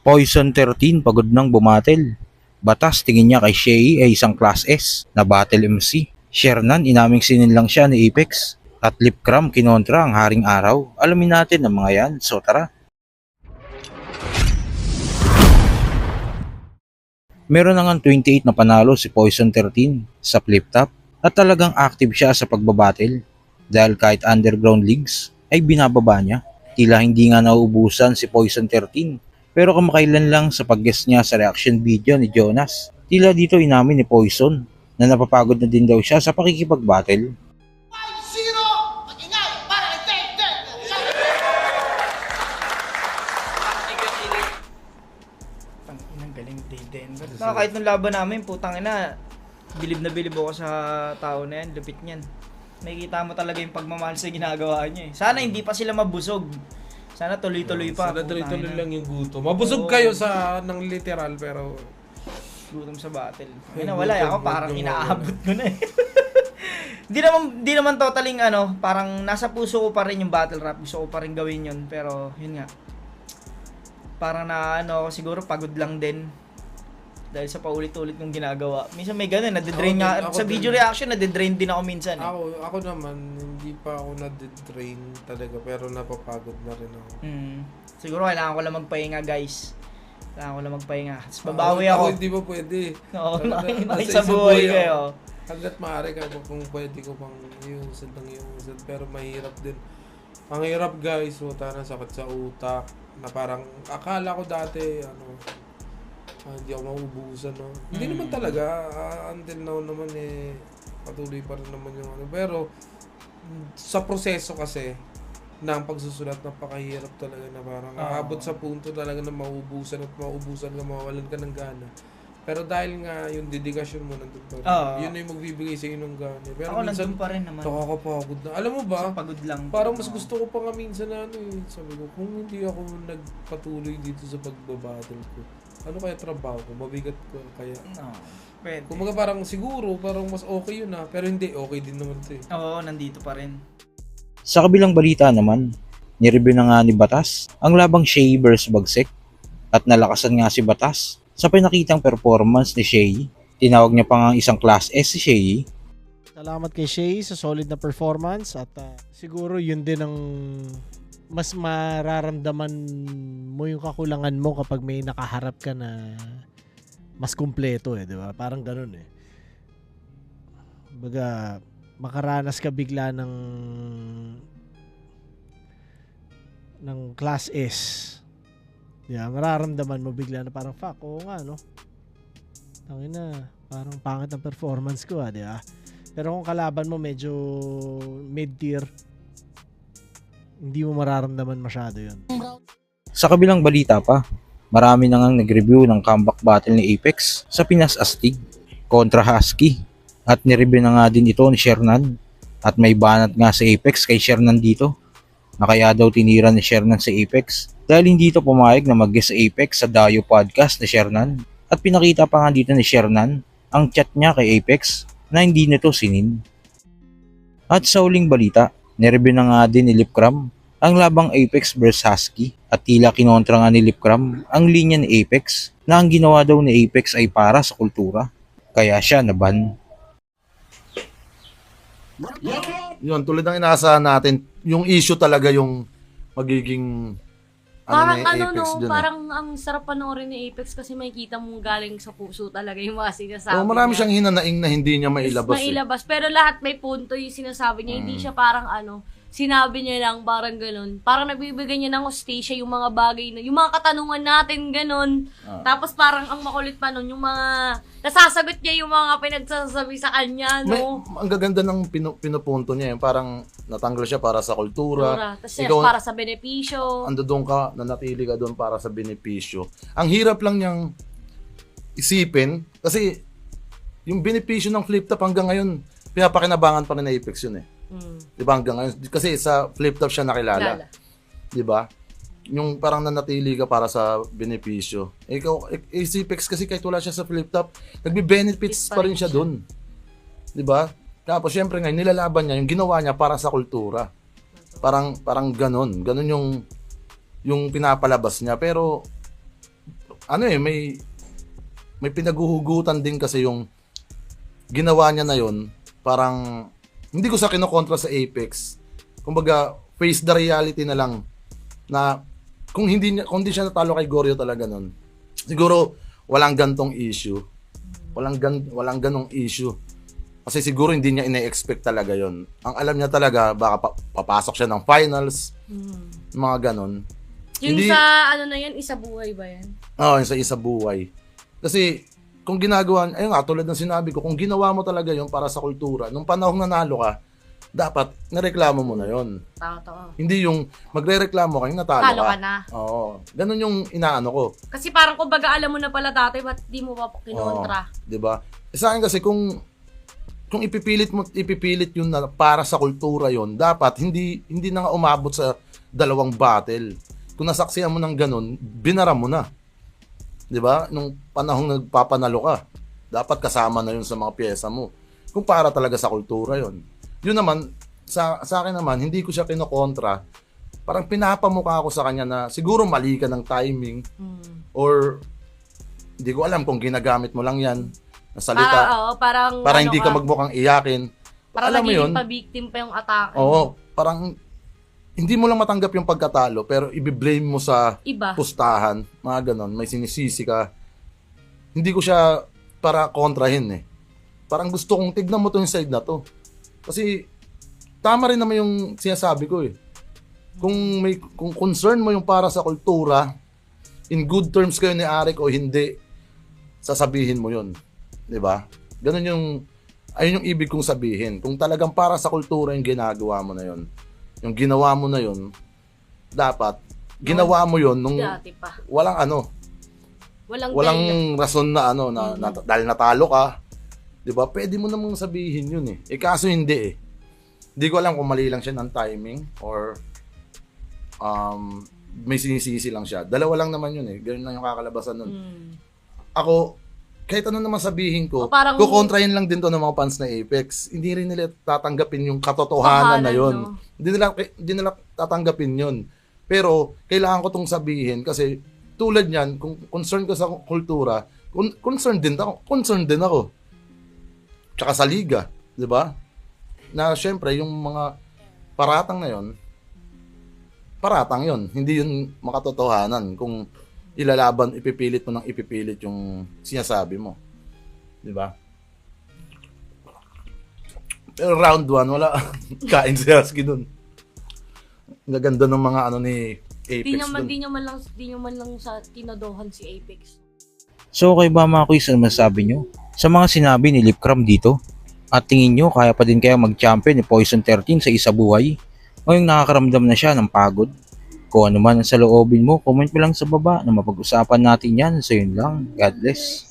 Poison 13 pagod nang bumatel. Batas tingin niya kay Shea ay isang Class S na battle MC. Shernan inaming sininlang siya ni Apex. At Lipcram kinontra ang Haring Araw. Alamin natin ang mga yan, so tara. Meron na nga 28 na panalo si Poison 13 sa flip top at talagang active siya sa pagbabattle. Dahil kahit underground leagues ay binababa niya. Tila hindi nga nauubusan si Poison 13. Pero kamakailan lang sa pag-guest niya sa reaction video ni Jonas, tila dito inamin ni Poison na napapagod na din daw siya sa pakikipag-battle. 5-0! Mag-ingay! Para kay Tek! Ang galing day Denver. No, kahit nung laban namin, putang ina, bilib na bilib ako sa tao na yan, lupit niyan. Nakikita mo talaga yung pagmamahal sa ginagawa niya eh. Sana hindi pa sila mabusog. Sana tuloy-tuloy pa. Sana tuloy-tuloy lang yung gutom. Mabusog Oo. kayo sa ng literal pero Gutom sa battle. Ay, Ayun na, wala gutom, ako parang gutom, inaabot ko na eh. Di naman totaling ano, parang nasa puso ko pa rin yung battle rap. Gusto ko pa rin gawin yun, pero yun nga. Parang na ano, siguro pagod lang din. Dahil sa paulit-ulit kong ginagawa. Minsan may ganun, nade-drain nga. Ako Sa din. video reaction, nade-drain din ako minsan eh. ako naman hindi pa ako na-train talaga pero napapagod na rin ako. Siguro kailangan ko lang magpahinga guys. Kailangan ko lang magpahinga. Tapos babawi ako. Ako hindi pa pwede. Oo, Nasa nakikita sa isang buhay ako. kayo. Hanggat maaari ka kung pwede ko pang iusad ng iusad pero mahirap din. Ang hirap guys, wala na sakit sa utak na parang akala ko dati hindi ako mauubusan no. Hindi naman talaga until now naman patuloy pa rin naman yung pero sa proseso kasi ng pagsusulat napakahirap talaga na parang aabot sa punto talaga na mauubusan ka, mawawalan ka ng gana. Pero dahil nga yung dedikasyon mo nandun pa rin. Yun na yung magbibigay sa iyo ng gana. Pero Ako minsan nandun pa rin naman. nakakapagod na. Alam mo ba? Sa pagod lang. Parang mas gusto ko pa nga minsan sabi ko, kung hindi ako nagpatuloy dito sa pagbabattle ko, ano kaya trabaho ko? Mabigat ko kaya. Pwede. Kumaga parang siguro, parang mas okay yun pero hindi, okay din naman ito eh. Oo, nandito pa rin. Sa kabilang balita naman, nireview na nga ni Batas ang labang Shea vs Bagsik at nalakasan nga si Batas sa pinakitang performance ni Shea. Tinawag niya pa nga isang Class S si Shea. Salamat kay Shea sa solid na performance at siguro yun din ang mas mararamdaman mo yung kakulangan mo kapag may nakaharap ka na mas kumpleto di ba? Parang ganun eh. Baga, makaranas ka bigla ng Class S. Mararamdaman mo bigla na parang fuck, oo nga no. Tangina, parang pangit ang performance ko di ba? Pero kung kalaban mo medyo mid-tier, hindi mo mararamdaman masyado yun. Sa kabilang balita pa, marami na ngang nag-review ng comeback battle ni Apex sa Pinas Astig kontra Husky at nireview na nga din ito ni Shernan at may banat nga sa Apex kay Shernan dito na kaya daw tinira ni Shernan sa Apex dahil hindi ito pumayag na mag-guest sa Apex sa Dayo podcast ni Shernan at pinakita pa nga dito ni Shernan ang chat niya kay Apex na hindi nito sinin. At sa uling balita, nireview na nga din ni Lipcram ang labang Apex vs Husky at tila kinontra nga ni Lipcram ang linya ni Apex na ang ginawa daw ni Apex ay para sa kultura. Kaya siya naban. Yun, tulad ng inaasahan natin, yung issue talaga yung magiging Parang ni ano Apex no, dun, parang ang sarap panoorin ni Apex kasi makikita mong galing sa puso talaga yung mga sinasabi marami niya. siyang hinanaing na hindi niya mailabas. Mailabas. Pero lahat may punto yung sinasabi niya. Hindi siya parang sinabi niya lang parang ganun. Parang nagbibigay niya ng hostisya yung mga bagay na, yung mga katanungan natin ganun. Tapos parang ang makulit pa nun, yung mga, nasasagot niya yung mga pinagsasabi sa kanya, no? Ang gaganda ng pinupunto niya, yung parang natanggal siya para sa kultura. Tapos Ikaw, para sa benepisyo. ando doon ka, nanatili ka doon para sa benepisyo. Ang hirap lang niyang isipin, kasi yung benepisyo ng flip top hanggang ngayon, pinapakinabangan pa rin na Apex yun eh. Di ba hanggang ngayon? Kasi sa flip top siya nakilala. Di ba? Yung parang nanatili ka para sa benepisyo. Ikaw, si Apex kasi kahit wala siya sa flip top, nagbe-benefits pa rin siya doon. Di ba? Tapos syempre ngayon, nilalaban niya, yung ginawa niya para sa kultura. Parang ganon yung pinapalabas niya. Pero ano may pinaguhugutan din kasi yung ginawa niya na yon. Parang hindi ko sa kinokontra sa Apex. Kumbaga, face the reality na lang na kung hindi siya natalo kay Goryo talaga nun, siguro walang gantong issue. Walang ganong issue. Kasi siguro hindi niya ina-expect talaga yon. Ang alam niya talaga, baka papasok siya ng finals, mga ganon. Yung Hindi- sa, ano na yan, isa buhay ba yan? Oo, yung sa isa buhay. Kasi, kung ginagawa, ayun nga, tulad ng sinabi ko, kung ginawa mo talaga yon para sa kultura, nung panahong nanalo ka, dapat nareklamo mo na yon. Totoo. Hindi yung magre-reklamo ka, yung natalo Talo ka. ka na. Oo. Ganun yung inaano ko. Kasi parang kumbaga alam mo na pala dati, ba't di mo pa kinontra? 'Di ba? Sa akin kasi kung ipipilit yun na para sa kultura yon, dapat hindi na nga umabot sa dalawang battle. Kung nasaksihan mo ng ganun, binara mo na. 'Di ba? Nung panahong nagpapanalo ka, dapat kasama na yun sa mga piyesa mo. Kung para talaga sa kultura yon. Yun naman, sa akin naman, hindi ko siya kinokontra. Parang pinapamukha ako sa kanya na siguro mali ka ng timing or hindi ko alam kung ginagamit mo lang yan na salita Parang para ano hindi ka magmukhang iyakin. parang alam mo nagiging yun? pa-victim pa yung atake. Oo, parang hindi mo lang matanggap yung pagkatalo pero i-blame mo sa Iba. pustahan, mga ganon, may sinisisi ka. Hindi ko siya para kontrahin eh. Parang gusto kong tignan mo to yung side na to. Kasi tama rin naman yung sinasabi ko eh. Kung concern mo yung para sa kultura, in good terms kayo ni Arik o hindi, sasabihin mo yun. 'Di ba? Ganun ayun yung ibig kong sabihin. Kung talagang para sa kultura yung ginagawa mo na yun, yung ginawa mo na yun, dapat ginawa mo yun nung Dati pa. walang Walang rason na dahil natalo ka. 'Di ba? Pwede mo namang sabihin yun eh. Kaso hindi eh. Hindi ko alam kung mali lang siya ng timing or may sinisisi lang siya. Dalawa lang naman yun eh. Ganun lang yung kakalabasan nun. Ako, kahit ano naman sabihin ko, O parang- kukontrahin lang din to ng mga fans na Apex. Hindi rin nila tatanggapin yung katotohanan na yun. No? Hindi nila tatanggapin yun. Pero, kailangan ko tong sabihin kasi tulad niyan, kung concern ka sa kultura, concerned din ako. Tsaka sa liga, 'di ba? Na syempre yung mga paratang na 'yon, paratang 'yon, hindi 'yun makatotohanan kung ipipilit mo ng ipipilit yung sinasabi mo. 'Di ba? Pero round 1 wala kain si Husky dun. Ang ganda ng mga ni Apex dun. Di nyo man lang sa tinodohan si Apex. So okay ba mga quiz, ano masasabi nyo sa mga sinabi ni Lipcram dito? At tingin nyo kaya pa din kaya mag-champion ni Poison 13 sa isa buhay? O yung nakakaramdam na siya ng pagod? Kung ano man ang saloobin mo, comment mo lang sa baba na mapag-usapan natin yan. So yun lang, God bless.